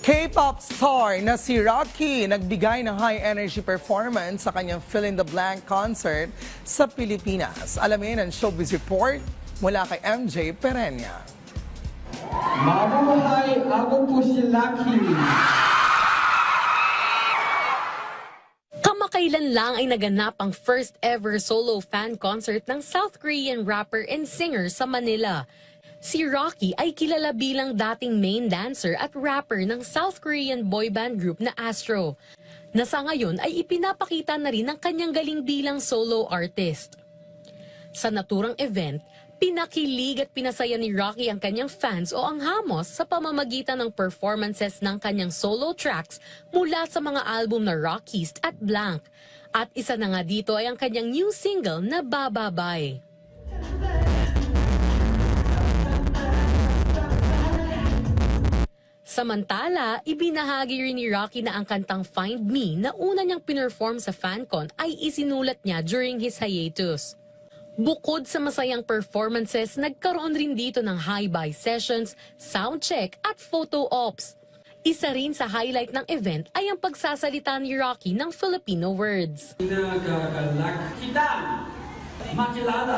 K-pop star na si Rocky nagbigay ng high-energy performance sa kanyang Fill in the Blank concert sa Pilipinas. Alamin ang showbiz report mula kay MJ Perenya. Mabuhay! Ako po si Lucky. Kamakailan lang ay naganap ang first ever solo fan concert ng South Korean rapper and singer sa Manila. Si Rocky ay kilala bilang dating main dancer at rapper ng South Korean boy band group na Astro, na sa ngayon ay ipinapakita na rin ang kanyang galing bilang solo artist. Sa naturang event, pinakilig at pinasaya ni Rocky ang kanyang fans o ang hamos sa pamamagitan ng performances ng kanyang solo tracks mula sa mga album na Rockies at Blank. At isa na nga dito ay ang kanyang new single na Bababay. Samantala, ibinahagi rin ni Rocky na ang kantang Find Me na una niyang pinerform sa FanCon ay isinulat niya during his hiatus. Bukod sa masayang performances, nagkaroon rin dito ng hi-bye sessions, soundcheck at photo ops. Isa rin sa highlight ng event ay ang pagsasalita ni Rocky ng Filipino words. Pinagagalak kita, makilala.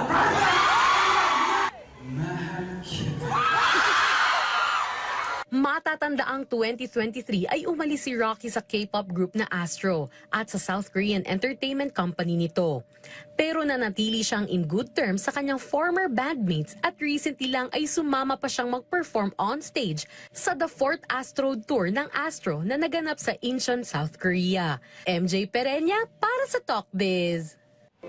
Mahal kita. Matatandaang 2023 ay umalis si Rocky sa K-pop group na Astro at sa South Korean entertainment company nito. Pero nanatili siyang in good terms sa kanyang former bandmates at recently lang ay sumama pa siyang mag-perform on stage sa The 4th Astro Tour ng Astro na naganap sa Incheon, South Korea. MJ Perenya para sa Talk Biz.